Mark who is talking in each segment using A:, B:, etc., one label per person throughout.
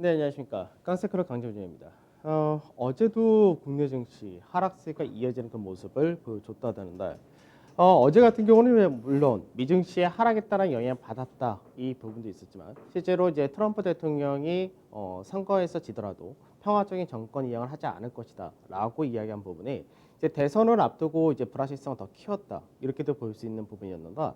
A: 네, 안녕하십니까. 깡세크로 강정준입니다. 어제도 국내 증시 하락세가 이어지는 그 모습을 보여줬다는데, 어제 같은 경우는 물론 미증시의 하락에 따른 영향을 받았다 이 부분도 있었지만 실제로 이제 트럼프 대통령이 선거에서 지더라도 평화적인 정권 이양을 하지 않을 것이다라고 이야기한 부분이 이제 대선을 앞두고 이제 불확실성을 더 키웠다 이렇게도 볼 수 있는 부분이었는데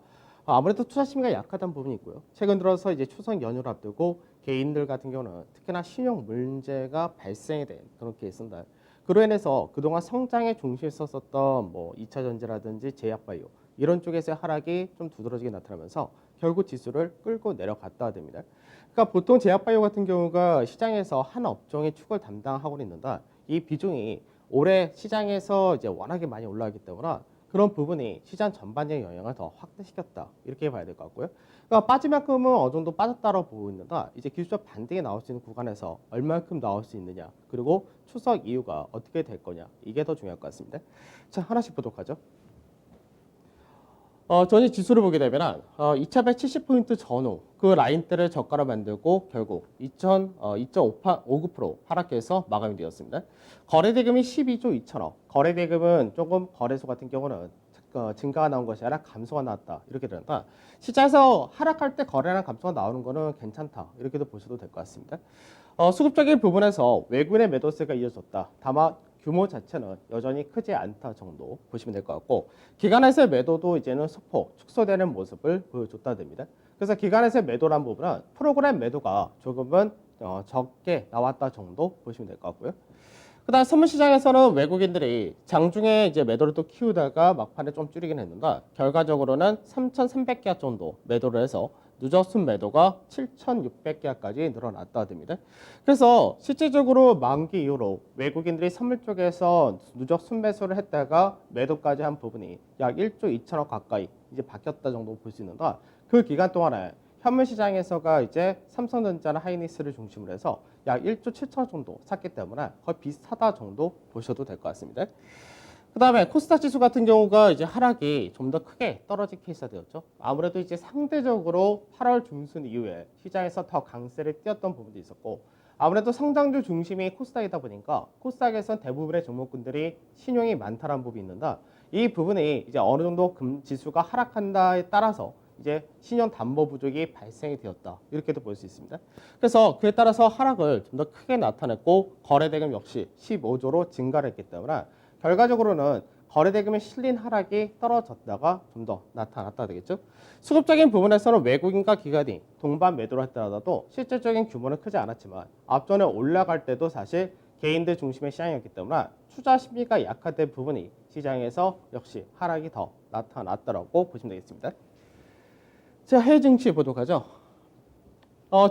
A: 아무래도 투자 심리가 약하다는 부분이 있고요. 최근 들어서 이제 추석 연휴를 앞두고 개인들 같은 경우는 특히나 신용 문제가 발생이 된 그런 케이스인데 그로 인해서 그동안 성장에 중심을 썼었던 뭐 2차 전지라든지 제약바이오 이런 쪽에서의 하락이 좀 두드러지게 나타나면서 결국 지수를 끌고 내려갔다 됩니다. 그러니까 보통 제약바이오 같은 경우가 시장에서 한 업종의 축을 담당하고 있는데 이 비중이 올해 시장에서 이제 워낙에 많이 올라가기 때문에 그런 부분이 시장 전반적인 영향을 더 확대시켰다 이렇게 봐야 될 것 같고요. 그러니까 빠질 만큼은 어느 정도 빠졌다고 보고 있는데 이제 기술적 반등이 나올 수 있는 구간에서 얼마큼 나올 수 있느냐 그리고 추석 이후가 어떻게 될 거냐 이게 더 중요할 것 같습니다. 자 하나씩 보도록 하죠. 전일 지수를 보게 되면 2170포인트 전후 그 라인대를 저가로 만들고 결국 2.59% 하락해서 마감이 되었습니다. 거래대금이 12조 2천억. 거래대금은 조금 거래소 같은 경우는 증가가 나온 것이 아니라 감소가 나왔다 이렇게 되는데 시장에서 하락할 때 거래량 감소가 나오는 거는 괜찮다 이렇게도 보셔도 될 것 같습니다. 수급적인 부분에서 외국인의 매도세가 이어졌다. 다만 규모 자체는 여전히 크지 않다 정도 보시면 될 것 같고 기관에서의 매도도 이제는 소폭 축소되는 모습을 보여줬다 됩니다. 그래서 기관에서의 매도란 부분은 프로그램 매도가 조금은 적게 나왔다 정도 보시면 될 것 같고요. 그다음 선물 시장에서는 외국인들이 장중에 이제 매도를 또 키우다가 막판에 좀 줄이긴 했는데 결과적으로는 3,300개 정도 매도를 해서 누적 순 매도가 7,600개까지 늘어났다 됩니다. 그래서 실질적으로 만기 이후로 외국인들이 선물 쪽에서 누적 순매수를 했다가 매도까지 한 부분이 약 1조 2천억 가까이 이제 바뀌었다 정도 볼 수 있는데 그 기간 동안에 현물 시장에서가 이제 삼성전자나 하이닉스를 중심으로 해서 약 1조 7천억 정도 샀기 때문에 거의 비슷하다 정도 보셔도 될 것 같습니다. 그 다음에 코스닥 지수 같은 경우가 이제 하락이 좀 더 크게 떨어진 케이스가 되었죠. 아무래도 이제 상대적으로 8월 중순 이후에 시장에서 더 강세를 띄었던 부분도 있었고 아무래도 성장주 중심이 코스닥이다 보니까 코스닥에선 대부분의 종목군들이 신용이 많다는 부분이 있는데 이 부분이 이제 어느 정도 지수가 하락한다에 따라서 이제 신용 담보 부족이 발생이 되었다 이렇게도 볼 수 있습니다. 그래서 그에 따라서 하락을 좀 더 크게 나타냈고 거래대금 역시 15조로 증가를 했기 때문에 결과적으로는 거래대금에 실린 하락이 떨어졌다가 좀 더 나타났다 되겠죠. 수급적인 부분에서는 외국인과 기관이 동반 매도를 했더라도 실질적인 규모는 크지 않았지만 앞전에 올라갈 때도 사실 개인들 중심의 시장이었기 때문에 투자 심리가 약화된 부분이 시장에서 역시 하락이 더 나타났다고 보시면 되겠습니다. 자, 해외 증시 보도록 하죠.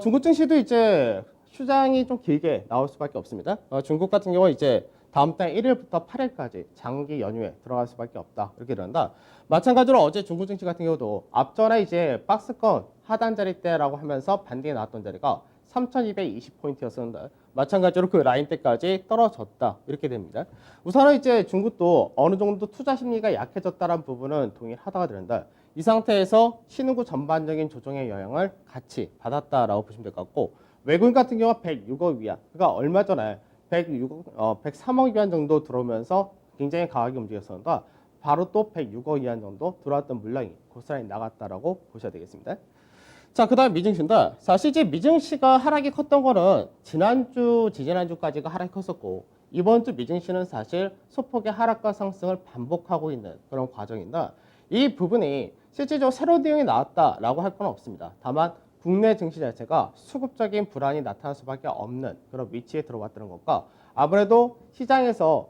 A: 중국 증시도 이제 휴장이 좀 길게 나올 수밖에 없습니다. 중국 같은 경우 이제 다음 달 1일부터 8일까지 장기 연휴에 들어갈 수밖에 없다. 이렇게 된다. 마찬가지로 어제 중국 증시 같은 경우도 앞전에 이제 박스권 하단 자리대라고 하면서 반등이 나왔던 자리가 3,220포인트였었는데 마찬가지로 그 라인대까지 떨어졌다. 이렇게 됩니다. 우선은 이제 중국도 어느 정도 투자 심리가 약해졌다는 부분은 동일하다가 되는데 이 상태에서 신흥국 전반적인 조정의 영향을 같이 받았다라고 보시면 될 것 같고 외국인 같은 경우가 106억 위안, 그러니까 얼마 전에 103억 위안 정도 들어오면서 굉장히 강하게 움직였었는데 바로 또 106억 위안 정도 들어왔던 물량이 고스란히 나갔다라고 보셔야 되겠습니다. 자, 그 다음 미증시인데 사실 이제 미증시가 하락이 컸던 거는 지난주, 지지난주까지가 하락이 컸었고 이번 주 미증시는 사실 소폭의 하락과 상승을 반복하고 있는 그런 과정인데 이 부분이 실질적으로 새로운 내용이 나왔다라고 할 건 없습니다. 다만 국내 증시 자체가 수급적인 불안이 나타날 수밖에 없는 그런 위치에 들어왔다는 것과 아무래도 시장에서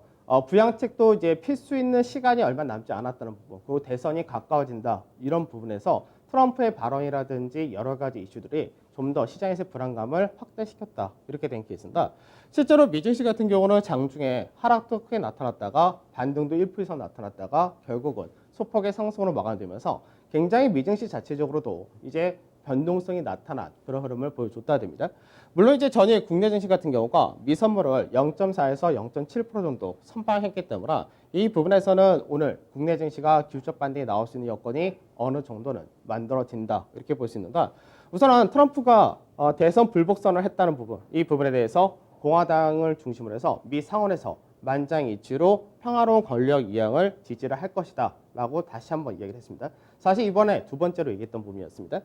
A: 부양책도 이제 필 수 있는 시간이 얼마 남지 않았다는 부분 그리고 대선이 가까워진다 이런 부분에서 트럼프의 발언이라든지 여러 가지 이슈들이 좀 더 시장에서의 불안감을 확대시켰다 이렇게 된 케이스입니다. 실제로 미증시 같은 경우는 장중에 하락도 크게 나타났다가 반등도 1% 이상 나타났다가 결국은 소폭의 상승으로 마감되면서 굉장히 미증시 자체적으로도 이제 변동성이 나타난 그런 흐름을 보여줬다 됩니다. 물론 이제 전일 국내 증시 같은 경우가 미선물을 0.4에서 0.7% 정도 선방했기 때문에 이 부분에서는 오늘 국내 증시가 기술적 반등이 나올 수 있는 여건이 어느 정도는 만들어진다 이렇게 볼 수 있는데 우선은 트럼프가 대선 불복선을 했다는 부분, 이 부분에 대해서 공화당을 중심으로 해서 미 상원에서 만장일치로 평화로운 권력 이양을 지지를 할 것이다 라고 다시 한번 이야기를 했습니다. 사실 이번에 두 번째로 얘기했던 부분이었습니다.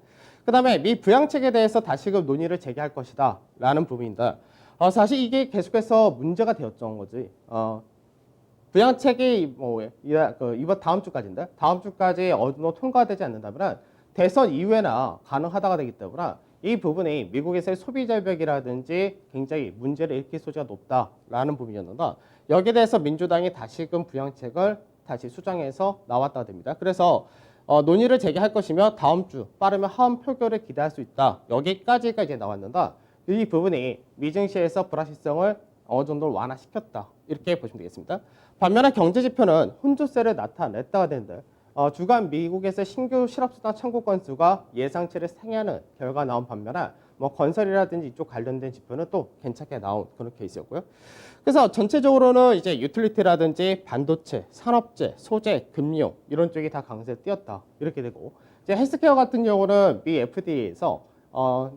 A: 그 다음에 미 부양책에 대해서 다시금 논의를 재개할 것이다 라는 부분입니다. 사실 이게 계속해서 문제가 되었던 거지. 부양책이 이번 다음 주까지인데 다음 주까지 어느 정도 통과되지 않는다면 대선 이후에나 가능하다가 되기 때문에 이 부분이 미국에서의 소비 절벽이라든지 굉장히 문제를 일으킬 소지가 높다라는 부분이었는데 여기에 대해서 민주당이 다시금 부양책을 다시 수정해서 나왔다가 됩니다. 그래서 논의를 재개할 것이며 다음 주 빠르면 하원 표결을 기대할 수 있다. 여기까지가 이제 나왔는데 이 부분이 미 증시에서 불확실성을 어느 정도 완화시켰다. 이렇게 보시면 되겠습니다. 반면에 경제 지표는 혼조세를 나타냈다가 되는데 주간 미국에서 신규 실업수당 청구 건수가 예상치를 상회하는 결과 나온 반면에 뭐 건설이라든지 이쪽 관련된 지표는 또 괜찮게 나온 그런 케이스였고요. 그래서 전체적으로는 이제 유틸리티라든지 반도체, 산업재, 소재, 금융 이런 쪽이 다 강세를 띄었다 이렇게 되고 이제 헬스케어 같은 경우는 미 FDA에서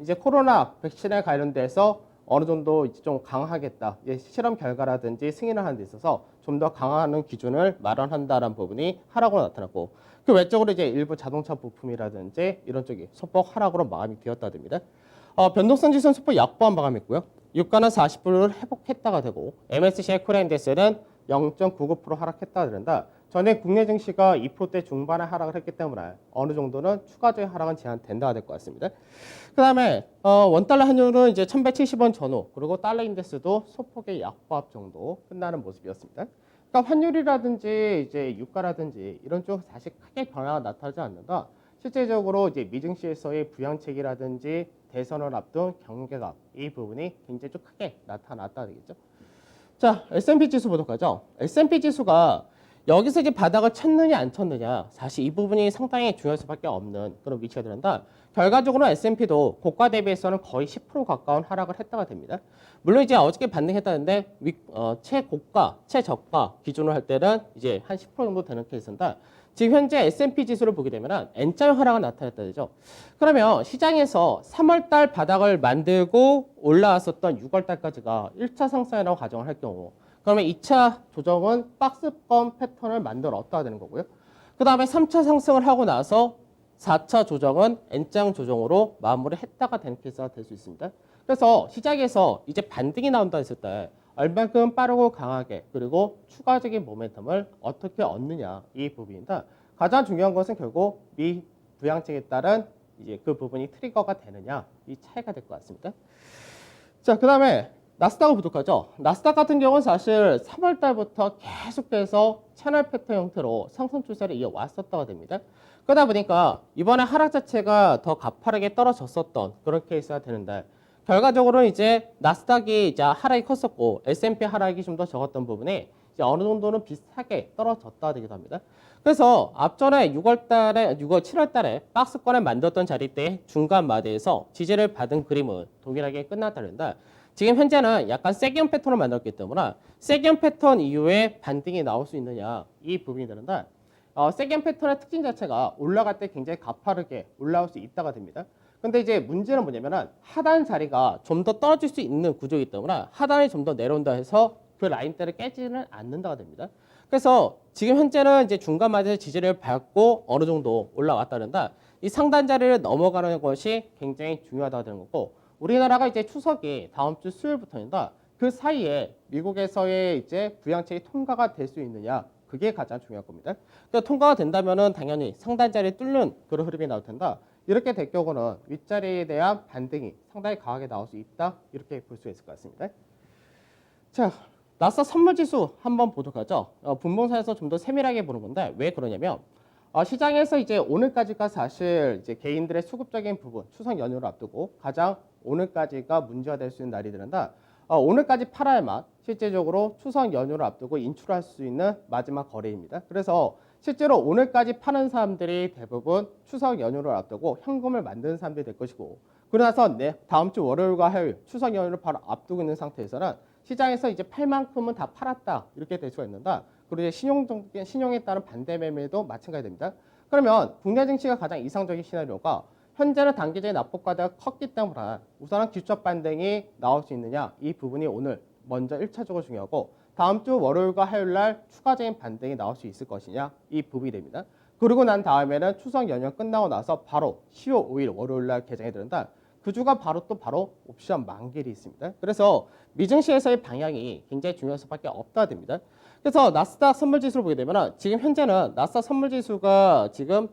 A: 이제 코로나 백신에 관련돼서 어느 정도 이제 좀 강화하겠다. 실험 결과라든지 승인을 하는 데 있어서 좀 더 강화하는 기준을 마련한다는 부분이 하락으로 나타났고 그 외적으로 이제 일부 자동차 부품이라든지 이런 쪽이 소폭 하락으로 마감이 되었다 됩니다. 변동성 지수는 소폭 약보한 마감했고요. 유가는 40불을 회복했다가 되고 MSCI 코리아 인덱스는 0.99% 하락했다가 된다. 전에 국내 증시가 2%대 중반에 하락을 했기 때문에 어느 정도는 추가적인 하락은 제한된다가 될 것 같습니다. 그 다음에 원달러 환율은 이제 1170원 전후 그리고 달러 인덱스도 소폭의 약보합 정도 끝나는 모습이었습니다. 그러니까 환율이라든지 이제 유가라든지 이런 쪽 사실 크게 변화가 나타나지 않는다. 실제적으로 이제 미증시에서의 부양책이라든지 대선을 앞둔 경계감 이 부분이 굉장히 좀 크게 나타났다 되겠죠. 자, S&P 지수 보도록 하죠. S&P 지수가 여기서 이제 바닥을 쳤느냐 안 쳤느냐 사실 이 부분이 상당히 중요할 수밖에 없는 그런 위치가 된다. 결과적으로 S&P도 고가 대비해서는 거의 10% 가까운 하락을 했다가 됩니다. 물론 이제 어저께 반등했다는데 최고가, 최저가 기준으로 할 때는 이제 한 10% 정도 되는 케이스인데 지금 현재 S&P 지수를 보게 되면 N자형 하락은 나타났다 되죠. 그러면 시장에서 3월달 바닥을 만들고 올라왔었던 6월달까지가 1차 상승이라고 가정을 할 경우 그러면 2차 조정은 박스권 패턴을 만들었다 되는 거고요. 그 다음에 3차 상승을 하고 나서 4차 조정은 N장 조정으로 마무리를 했다가 되는 케이스가 될 수 있습니다. 그래서 시장에서 이제 반등이 나온다 했을 때 얼만큼 빠르고 강하게 그리고 추가적인 모멘텀을 어떻게 얻느냐 이 부분인데 가장 중요한 것은 결국 미 부양책에 따른 이제 그 부분이 트리거가 되느냐 이 차이가 될 것 같습니다. 자, 그 다음에 나스닥을 보도록 하죠. 나스닥 같은 경우는 사실 3월 달부터 계속해서 채널 패턴 형태로 상승 추세를 이어왔었다가 됩니다. 그러다 보니까 이번에 하락 자체가 더 가파르게 떨어졌었던 그런 케이스가 되는데 결과적으로는 이제 나스닥이 이제 하락이 컸었고 S&P 하락이 좀 더 적었던 부분이 이제 어느 정도는 비슷하게 떨어졌다 되기도 합니다. 그래서 앞전에 7월 달에 박스권을 만들었던 자리 때 중간 마디에서 지지를 받은 그림은 동일하게 끝났다는데 지금 현재는 약간 세기형 패턴을 만들었기 때문에 세기형 패턴 이후에 반등이 나올 수 있느냐 이 부분이 되는데 세기형 패턴의 특징 자체가 올라갈 때 굉장히 가파르게 올라올 수 있다가 됩니다. 근데 이제 문제는 뭐냐면은 하단 자리가 좀 더 떨어질 수 있는 구조이기 때문에 하단이 좀 더 내려온다 해서 그 라인대를 깨지는 않는다가 됩니다. 그래서 지금 현재는 이제 중간 마디에서 지지를 받고 어느 정도 올라왔다는데 이 상단 자리를 넘어가는 것이 굉장히 중요하다고 되는 거고 우리나라가 이제 추석이 다음 주 수요일부터인데 그 사이에 미국에서의 이제 부양책이 통과가 될 수 있느냐 그게 가장 중요한 겁니다. 그러니까 통과가 된다면은 당연히 상단 자리 뚫는 그런 흐름이 나올 텐데 이렇게 될 경우는 윗자리에 대한 반등이 상당히 강하게 나올 수 있다 이렇게 볼 수 있을 것 같습니다. 자, 나스닥 선물지수 한번 보도록 하죠. 분봉사에서 좀 더 세밀하게 보는 건데 왜 그러냐면 시장에서 이제 오늘까지가 사실 이제 개인들의 수급적인 부분 추석 연휴를 앞두고 가장 오늘까지가 문제가 될 수 있는 날이 되는데 오늘까지 팔아야만 실제적으로 추석 연휴를 앞두고 인출할 수 있는 마지막 거래입니다. 그래서 실제로 오늘까지 파는 사람들이 대부분 추석 연휴를 앞두고 현금을 만드는 사람들이 될 것이고 그러나서 다음 주 월요일과 화요일 추석 연휴를 바로 앞두고 있는 상태에서는 시장에서 이제 팔 만큼은 다 팔았다 이렇게 될 수가 있는데 그리고 이제 신용에 따른 반대 매매도 마찬가지 됩니다. 그러면 국내 증시가 가장 이상적인 시나리오가 현재는 단기적인 납폭과대가 컸기 때문에 우선은 기술적 반등이 나올 수 있느냐 이 부분이 오늘 먼저 1차적으로 중요하고 다음 주 월요일과 화요일 날 추가적인 반등이 나올 수 있을 것이냐 이 부분이 됩니다. 그리고 난 다음에는 추석 연휴 끝나고 나서 바로 10월 5일 월요일 날 개장이 되는데 그 주가 바로 옵션 만기일이 있습니다. 그래서 미증시에서의 방향이 굉장히 중요할 수밖에 없다 됩니다. 그래서 나스닥 선물지수를 보게 되면 지금 현재는 나스닥 선물지수가 지금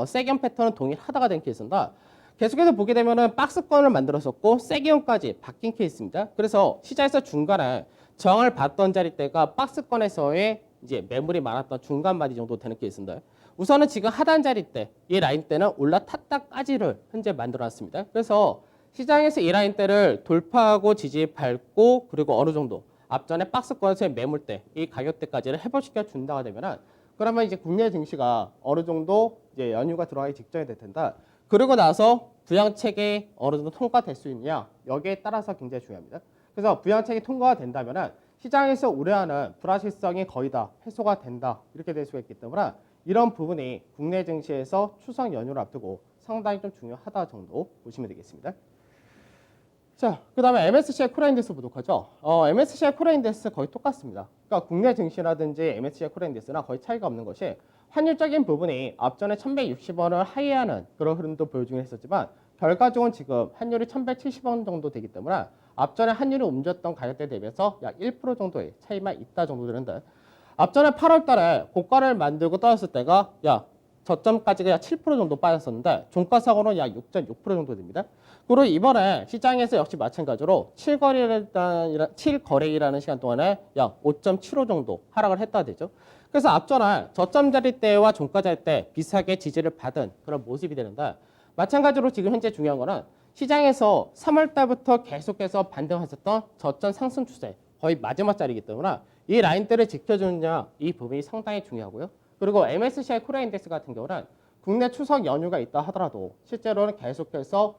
A: 세경 패턴은 동일하다가 된 케이스입니다. 계속해서 보게 되면은 박스권을 만들었었고 세기형까지 바뀐 케이스입니다. 그래서 시장에서 중간에 저항을 받던 자리대가 박스권에서의 이제 매물이 많았던 중간 마디 정도 되는 케이스입니다. 우선은 지금 하단 자리대, 이 라인대는 올라탔다까지를 현재 만들어놨습니다. 그래서 시장에서 이 라인대를 돌파하고 지지 밟고 그리고 어느 정도 앞전에 박스권에서의 매물대, 이 가격대까지를 회복시켜 준다가 되면은 그러면 이제 국내 증시가 어느 정도 이제 연휴가 들어가기 직전이 될 텐데 그러고 나서 부양책이 어느 정도 통과될 수 있느냐 여기에 따라서 굉장히 중요합니다. 그래서 부양책이 통과가 된다면은 시장에서 우려하는 불확실성이 거의 다 해소가 된다 이렇게 될 수가 있기 때문에 이런 부분이 국내 증시에서 추석 연휴를 앞두고 상당히 좀 중요하다 정도 보시면 되겠습니다. 자, 그 다음에 MSCI 코리아인덱스 보도록 하죠. MSCI 코리아인덱스 거의 똑같습니다. 그러니까 국내 증시라든지 MSCI 코리아인덱스나 거의 차이가 없는 것이 환율적인 부분이 앞전에 1160원을 하회하는 그런 흐름도 보여주긴 했었지만 결과적으로 지금 환율이 1170원 정도 되기 때문에 앞전에 환율이 움직였던 가격대 대비해서 약 1% 정도의 차이만 있다 정도 되는데 앞전에 8월 달에 고가를 만들고 떨어졌을 때가 약 저점까지가 약 7% 정도 빠졌었는데 종가상으로는 약 6.6% 정도 됩니다. 그리고 이번에 시장에서 역시 마찬가지로 7거래일이라는 시간 동안에 약 5.75 정도 하락을 했다 되죠. 그래서 앞전에 저점 자리대와 종가 자리대 비슷하게 지지를 받은 그런 모습이 되는데 마찬가지로 지금 현재 중요한 거는 시장에서 3월 달부터 계속해서 반등했었던 저점 상승 추세 거의 마지막 자리이기 때문에 이 라인대를 지켜주느냐 이 부분이 상당히 중요하고요. 그리고 MSCI 코리아 인덱스 같은 경우는 국내 추석 연휴가 있다 하더라도 실제로는 계속해서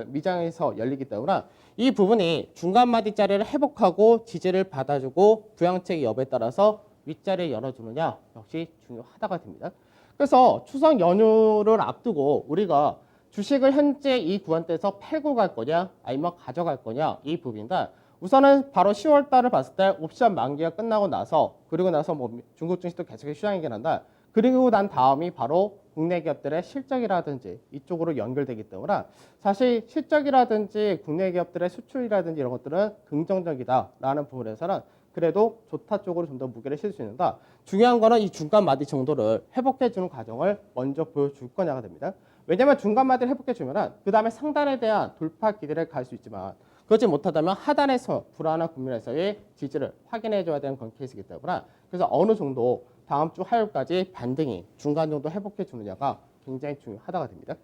A: 미장에서 열리기 때문에 이 부분이 중간 마디 자리를 회복하고 지지를 받아주고 부양책의 여부에 따라서 윗자리를 열어주느냐 역시 중요하다가 됩니다. 그래서 추석 연휴를 앞두고 우리가 주식을 현재 이 구간대에서 팔고 갈 거냐 아니면 가져갈 거냐 이 부분인데 우선은 바로 10월 달을 봤을 때 옵션 만기가 끝나고 나서 그리고 나서 뭐 중국 증시도 계속해서 시장이긴 한데 그리고 난 다음이 바로 국내 기업들의 실적이라든지 이쪽으로 연결되기 때문에 사실 실적이라든지 국내 기업들의 수출이라든지 이런 것들은 긍정적이다라는 부분에서는 그래도 좋다 쪽으로 좀 더 무게를 실을 수 있는데 중요한 거는 이 중간 마디 정도를 회복해주는 과정을 먼저 보여줄 거냐가 됩니다. 왜냐하면 중간 마디를 회복해주면 그 다음에 상단에 대한 돌파 기대를 갈 수 있지만 그렇지 못하다면 하단에서 불안한 국면에서의 지지를 확인해줘야 되는 그런 케이스이기 때문에 그래서 어느 정도 다음 주 화요일까지 반등이 중간 정도 회복해 주느냐가 굉장히 중요하다가 됩니다.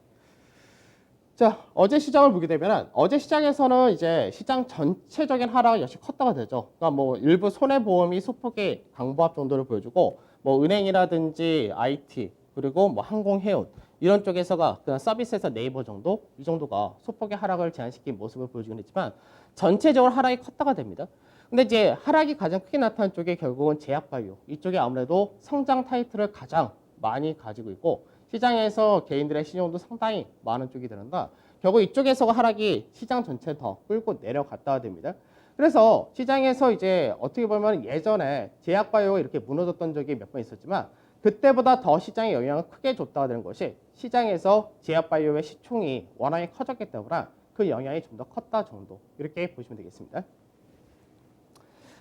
A: 자, 어제 시장을 보게 되면 어제 시장에서는 이제 시장 전체적인 하락은 역시 컸다가 되죠. 그러니까 뭐 일부 손해보험이 소폭의 강보합 정도를 보여주고 뭐 은행이라든지 IT 그리고 뭐 항공해운 이런 쪽에서가 그냥 서비스에서 네이버 정도 이 정도가 소폭의 하락을 제한시킨 모습을 보여주긴 했지만 전체적으로 하락이 컸다가 됩니다. 근데 이제 하락이 가장 크게 나타난 쪽이 결국은 제약바이오 이쪽이 아무래도 성장 타이틀을 가장 많이 가지고 있고 시장에서 개인들의 신용도 상당히 많은 쪽이 되는데 결국 이쪽에서 하락이 시장 전체를 더 끌고 내려갔다가 됩니다. 그래서 시장에서 이제 어떻게 보면 예전에 제약바이오가 이렇게 무너졌던 적이 몇 번 있었지만 그때보다 더 시장에 영향을 크게 줬다가 되는 것이 시장에서 제약바이오의 시총이 워낙에 커졌기 때문에 그 영향이 좀 더 컸다 정도 이렇게 보시면 되겠습니다.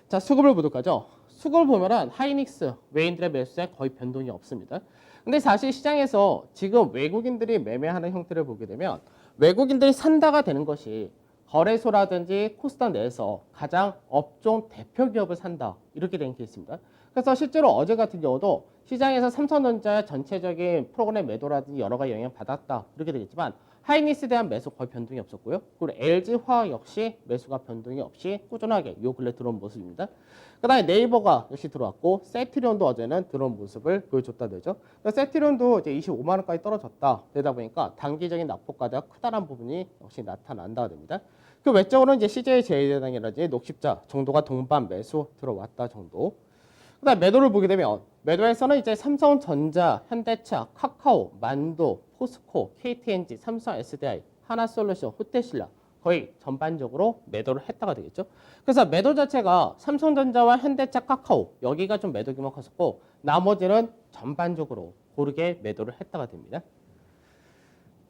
A: 자, 수급을 보도록 하죠. 수급을 보면은 하이닉스, 외인들의 매수세 거의 변동이 없습니다. 근데 사실 시장에서 지금 외국인들이 매매하는 형태를 보게 되면 외국인들이 산다가 되는 것이 거래소라든지 코스닥 내에서 가장 업종 대표 기업을 산다 이렇게 된 케이스입니다. 그래서 실제로 어제 같은 경우도 시장에서 삼성전자의 전체적인 프로그램 매도라든지 여러 가지 영향을 받았다 이렇게 되겠지만 하이닉스에 대한 매수 거의 변동이 없었고요. 그리고 LG화학 역시 매수가 변동이 없이 꾸준하게 요 근래 들어온 모습입니다. 그 다음에 네이버가 역시 들어왔고 세트리온도 어제는 들어온 모습을 보여줬다 되죠. 세트리온도 이제 25만 원까지 떨어졌다 되다 보니까 단기적인 낙폭과대가 크다는 부분이 역시 나타난다 됩니다. 그 외적으로는 이제 CJ 제일제당이라든지 녹십자 정도가 동반 매수 들어왔다 정도. 그 다음에 매도를 보게 되면 매도에서는 이제 삼성전자, 현대차, 카카오, 만도, 포스코, KTNG, 삼성 SDI, 하나솔루션, 호텔신라 거의 전반적으로 매도를 했다가 되겠죠. 그래서 매도 자체가 삼성전자와 현대차, 카카오 여기가 좀 매도 규모가 컸었고 나머지는 전반적으로 고르게 매도를 했다가 됩니다.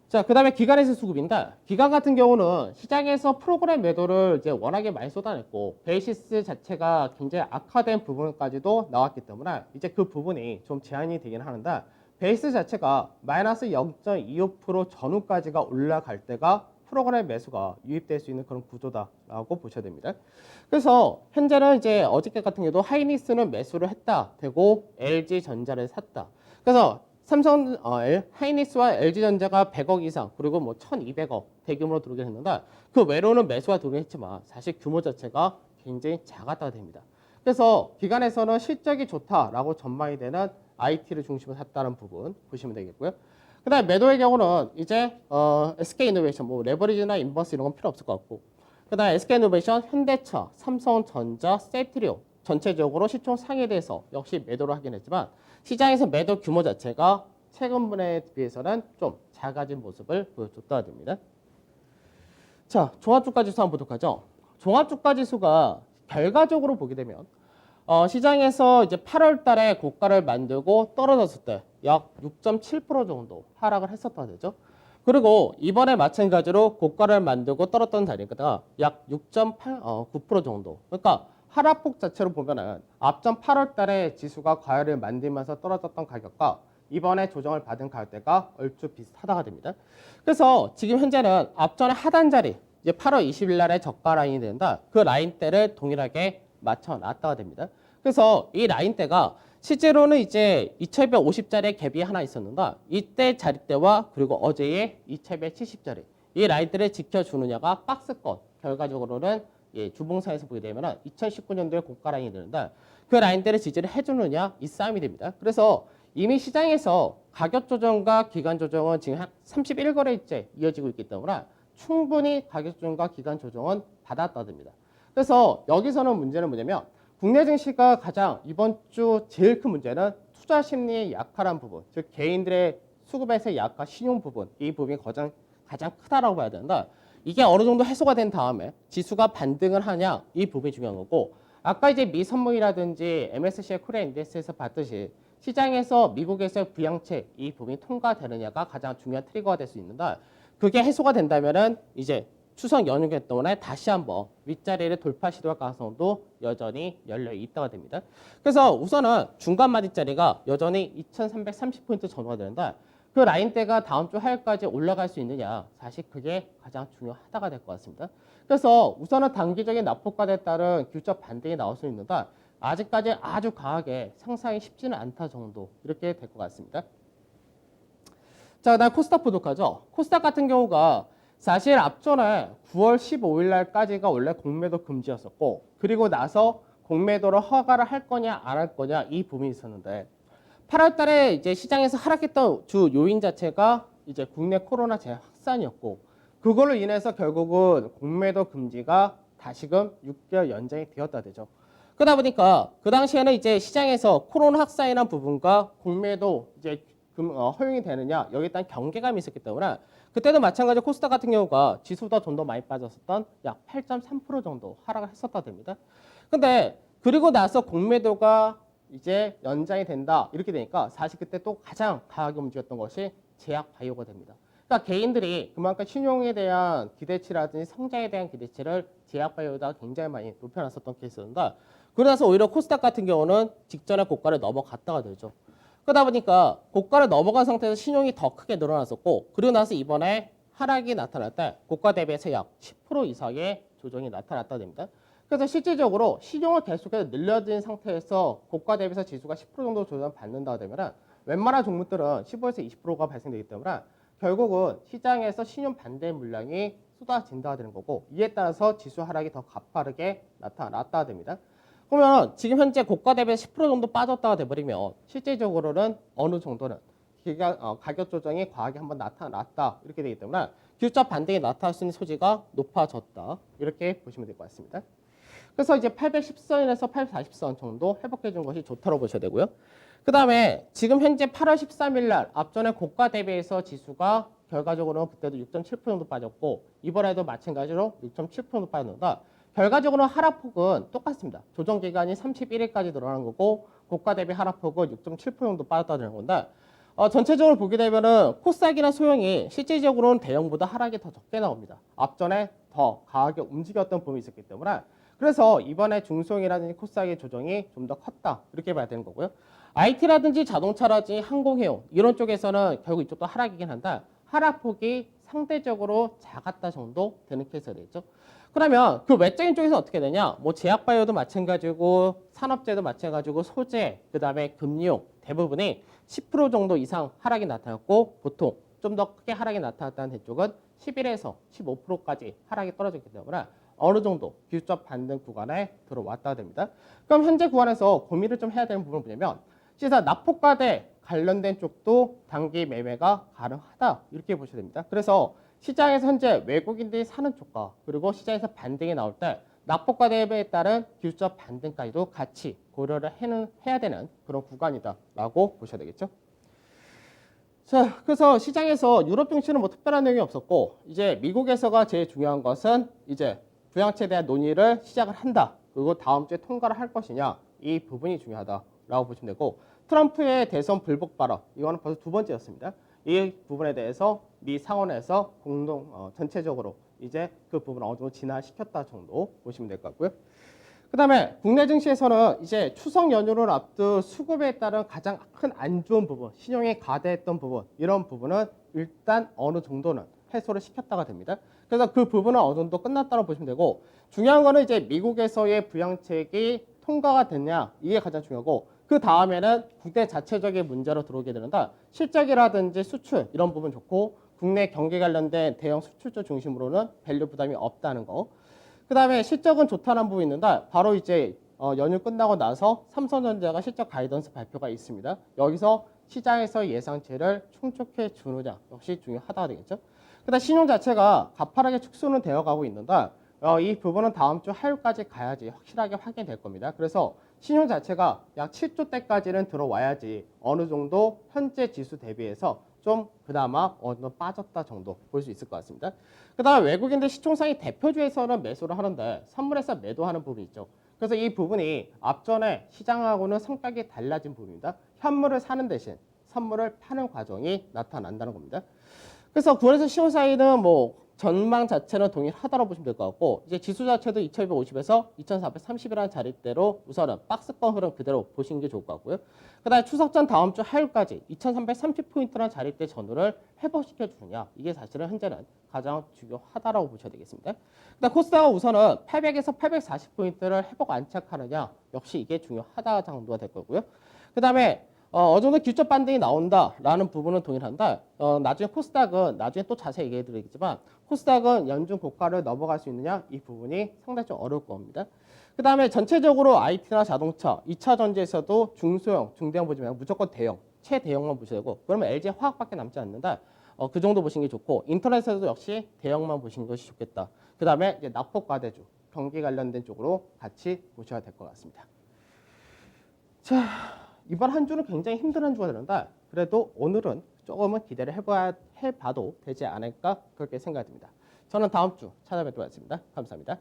A: 자, 그 다음에 기관에서 수급인데 기관 같은 경우는 시장에서 프로그램 매도를 이제 워낙에 많이 쏟아냈고 베이시스 자체가 굉장히 악화된 부분까지도 나왔기 때문에 이제 그 부분이 좀 제한이 되긴 하는데 베이스 자체가 마이너스 0.25% 전후까지가 올라갈 때가 프로그램 매수가 유입될 수 있는 그런 구조다라고 보셔야 됩니다. 그래서 현재는 이제 어저께 같은 경우도 하이닉스는 매수를 했다 되고 LG전자를 샀다. 그래서 하이닉스와 LG전자가 100억 이상 그리고 뭐 1,200억 대규모로 들어오게 했는데 그 외로는 매수가 들어오긴 했지만 사실 규모 자체가 굉장히 작았다가 됩니다. 그래서 기관에서는 실적이 좋다라고 전망이 되는 IT를 중심으로 샀다는 부분 보시면 되겠고요. 그 다음에 매도의 경우는 이제 SK이노베이션, 뭐 레버리지나 인버스 이런 건 필요 없을 것 같고 그 다음에 SK이노베이션, 현대차, 삼성전자, 세트리오 전체적으로 시총 상위에 대해서 역시 매도를 하긴 했지만 시장에서 매도 규모 자체가 최근분에 비해서는 좀 작아진 모습을 보여줬다 됩니다. 자, 종합주가지수 한번 보도록 하죠. 종합주가지수가 결과적으로 보게 되면 시장에서 이제 8월 달에 고가를 만들고 떨어졌을 때 약 6.7% 정도 하락을 했었다 되죠. 그리고 이번에 마찬가지로 고가를 만들고 떨었던 달이니까 약 6.9% 정도. 그러니까 하락폭 자체로 보면은 앞전 8월 달에 지수가 과열을 만들면서 떨어졌던 가격과 이번에 조정을 받은 가격대가 얼추 비슷하다가 됩니다. 그래서 지금 현재는 앞전에 하단 자리 이제 8월 20일 날에 저가 라인이 된다. 그 라인대를 동일하게 맞춰 놨다가 됩니다. 그래서 이 라인대가 실제로는 이제 2250짜리 갭이 하나 있었는데 이때 자리대와 그리고 어제의 2270짜리 이 라인대를 지켜주느냐가 박스권 결과적으로는 주봉상에서 보게 되면 2019년도에 고가 라인이 되는데 그 라인대를 지지를 해주느냐 이 싸움이 됩니다. 그래서 이미 시장에서 가격 조정과 기간 조정은 지금 한 31거래일째 이어지고 있기 때문에 충분히 가격 조정과 기간 조정은 받았다 됩니다. 그래서 여기서는 문제는 뭐냐면 국내 증시가 가장 이번 주 제일 큰 문제는 투자 심리의 약화란 부분, 즉 개인들의 수급에서의 약화, 신용 부분, 이 부분이 가장 크다라고 봐야 된다. 이게 어느 정도 해소가 된 다음에 지수가 반등을 하냐 이 부분이 중요한 거고 아까 이제 미 선물이라든지 MSCI 코리아 인덱스에서 봤듯이 시장에서 미국에서 부양책 이 부분이 통과되느냐가 가장 중요한 트리거가 될 수 있는데 그게 해소가 된다면은 이제 추석 연휴기 때문에 다시 한번 윗자리를 돌파 시도할 가능성도 여전히 열려 있다가 됩니다. 그래서 우선은 중간 마디자리가 여전히 2330포인트 전후가 되는데 그 라인대가 다음 주 화요일까지 올라갈 수 있느냐 사실 그게 가장 중요하다가 될 것 같습니다. 그래서 우선은 단기적인 낙폭과에 따른 기술적 반등이 나올 수 있는데 아직까지 아주 강하게 상상이 쉽지는 않다 정도 이렇게 될 것 같습니다. 자, 그다음 코스닥 보도록 하죠. 코스닥 같은 경우가 사실 앞전에 9월 15일 날까지가 원래 공매도 금지였었고 그리고 나서 공매도를 허가를 할 거냐 안 할 거냐 이 부분이 있었는데 8월 달에 이제 시장에서 하락했던 주 요인 자체가 이제 국내 코로나 재확산이었고 그걸로 인해서 결국은 공매도 금지가 다시금 6개월 연장이 되었다 되죠. 그러다 보니까 그 당시에는 이제 시장에서 코로나 확산이라는 부분과 공매도 이제 허용이 되느냐 여기에 따른 경계감이 있었기 때문에 그때도 마찬가지로 코스닥 같은 경우가 지수보다 돈 더 많이 빠졌었던 약 8.3% 정도 하락을 했었다 됩니다. 근데 그리고 나서 공매도가 이제 연장이 된다 이렇게 되니까 사실 그때 또 가장 강하게 움직였던 것이 제약 바이오가 됩니다. 그러니까 개인들이 그만큼 신용에 대한 기대치라든지 성장에 대한 기대치를 제약 바이오에다 굉장히 많이 높여놨었던 케이스였는데 그러면서 오히려 코스닥 같은 경우는 직전에 고가를 넘어갔다가 되죠. 그러다 보니까 고가를 넘어간 상태에서 신용이 더 크게 늘어났었고 그리고 나서 이번에 하락이 나타날 때 고가 대비해서 약 10% 이상의 조정이 나타났다 됩니다. 그래서 실질적으로 신용을 계속해서 늘려진 상태에서 고가 대비해서 지수가 10% 정도 조정받는다 되면 웬만한 종목들은 15에서 20%가 발생되기 때문에 결국은 시장에서 신용 반대 물량이 쏟아진다 되는 거고 이에 따라서 지수 하락이 더 가파르게 나타났다 됩니다. 그러면 지금 현재 고가 대비 10% 정도 빠졌다가 돼버리면 실질적으로는 어느 정도는 가격 조정이 과하게 한번 나타났다 이렇게 되기 때문에 기술적 반등이 나타날 수 있는 소지가 높아졌다 이렇게 보시면 될 것 같습니다. 그래서 이제 810선에서 840선 정도 회복해 준 것이 좋다고 보셔야 되고요. 그 다음에 지금 현재 8월 13일 날 앞전에 고가 대비해서 지수가 결과적으로는 그때도 6.7% 정도 빠졌고 이번에도 마찬가지로 6.7% 정도 빠졌는데 결과적으로 하락폭은 똑같습니다. 조정 기간이 31일까지 늘어난 거고 고가 대비 하락폭은 6.7% 정도 빠졌다는 건데 전체적으로 보게 되면은 코스닥이나 소형이 실질적으로는 대형보다 하락이 더 적게 나옵니다. 앞전에 더 강하게 움직였던 부분이 있었기 때문에 그래서 이번에 중소형이라든지 코스닥의 조정이 좀 더 컸다 이렇게 봐야 되는 거고요. IT라든지 자동차라든지 항공해용 이런 쪽에서는 결국 이쪽도 하락이긴 한데 하락폭이 상대적으로 작았다 정도 되는 케이스가 되겠죠. 그러면 그 외적인 쪽에서 어떻게 되냐? 뭐 제약바이오도 마찬가지고 산업재도 마찬가지고 소재, 그다음에 금융 대부분이 10% 정도 이상 하락이 나타났고 보통 좀 더 크게 하락이 나타났다는 쪽은 11에서 15%까지 하락이 떨어졌기 때문에 어느 정도 기술적 반등 구간에 들어왔다 됩니다. 그럼 현재 구간에서 고민을 좀 해야 되는 부분은 뭐냐면 시사 납폭과대 관련된 쪽도 단기 매매가 가능하다 이렇게 보셔야 됩니다. 그래서 시장에서 현재 외국인들이 사는 쪽과 그리고 시장에서 반등이 나올 때 납폭과 대비에 따른 기술적 반등까지도 같이 고려를 해야 되는 그런 구간이다라고 보셔야 되겠죠. 자, 그래서 시장에서 유럽 증시는 뭐 특별한 내용이 없었고 이제 미국에서가 제일 중요한 것은 이제 부양책에 대한 논의를 시작을 한다. 그리고 다음 주에 통과를 할 것이냐 이 부분이 중요하다라고 보시면 되고 트럼프의 대선 불복 발언 이거는 벌써 두 번째였습니다. 이 부분에 대해서 미 상원에서 전체적으로 이제 그 부분을 어느 정도 진화시켰다 정도 보시면 될 것 같고요. 그 다음에 국내 증시에서는 이제 추석 연휴를 앞둔 수급에 따른 가장 큰 안 좋은 부분, 신용이 과대했던 부분, 이런 부분은 일단 어느 정도는 해소를 시켰다가 됩니다. 그래서 그 부분은 어느 정도 끝났다고 보시면 되고 중요한 거는 이제 미국에서의 부양책이 통과가 됐냐 이게 가장 중요하고 그 다음에는 국내 자체적인 문제로 들어오게 되는데 실적이라든지 수출 이런 부분 좋고 국내 경기 관련된 대형 수출주 중심으로는 밸류 부담이 없다는 거. 그 다음에 실적은 좋다는 부분이 있는데 바로 이제 연휴 끝나고 나서 삼성전자가 실적 가이던스 발표가 있습니다. 여기서 시장에서 예상치를 충족해 주느냐 역시 중요하다가 되겠죠. 그다음 신용 자체가 가파르게 축소는 되어가고 있는데 이 부분은 다음 주 화요일까지 가야지 확실하게 확인될 겁니다. 그래서 신용 자체가 약 7조 대까지는 들어와야지 어느 정도 현재 지수 대비해서 좀 그나마 어느 정도 빠졌다 정도 볼 수 있을 것 같습니다. 그 다음 외국인들 시총상위 대표주에서는 매수를 하는데 선물에서 매도하는 부분이 있죠. 그래서 이 부분이 앞전에 시장하고는 성격이 달라진 부분입니다. 현물을 사는 대신 선물을 파는 과정이 나타난다는 겁니다. 그래서 9월에서 10월 사이는 뭐 전망 자체는 동일하다고 보시면 될 것 같고 이제 지수 자체도 2250에서 2430이라는 자리대로 우선은 박스권 흐름 그대로 보시는 게 좋을 것 같고요. 그 다음에 추석 전 다음 주 화요일까지 2330포인트라는 자리대 전후를 회복시켜 주느냐 이게 사실은 현재는 가장 중요하다고 보셔야 되겠습니다. 그다음 코스닥은 우선은 800에서 840포인트를 회복 안착하느냐 역시 이게 중요하다 정도가 될 거고요. 그 다음에 어느 정도 기술적 반등이 나온다라는 부분은 동일한데 나중에 코스닥은 나중에 또 자세히 얘기해 드리겠지만 코스닥은 연중 고가를 넘어갈 수 있느냐 이 부분이 상당히 좀 어려울 겁니다. 그 다음에 전체적으로 IT나 자동차, 2차 전지에서도 중소형, 중대형 보지 말고 무조건 대형, 최대형만 보셔야 되고 그러면 LG 화학밖에 남지 않는다. 그 정도 보시는 게 좋고 인터넷에서도 역시 대형만 보시는 것이 좋겠다. 그 다음에 이제 납폭과대주, 경기 관련된 쪽으로 같이 보셔야 될 것 같습니다. 자. 이번 한 주는 굉장히 힘든 한 주가 되는데 그래도 오늘은 조금은 기대를 해봐도 되지 않을까 그렇게 생각이 듭니다. 저는 다음 주 찾아뵙도록 하겠습니다. 감사합니다.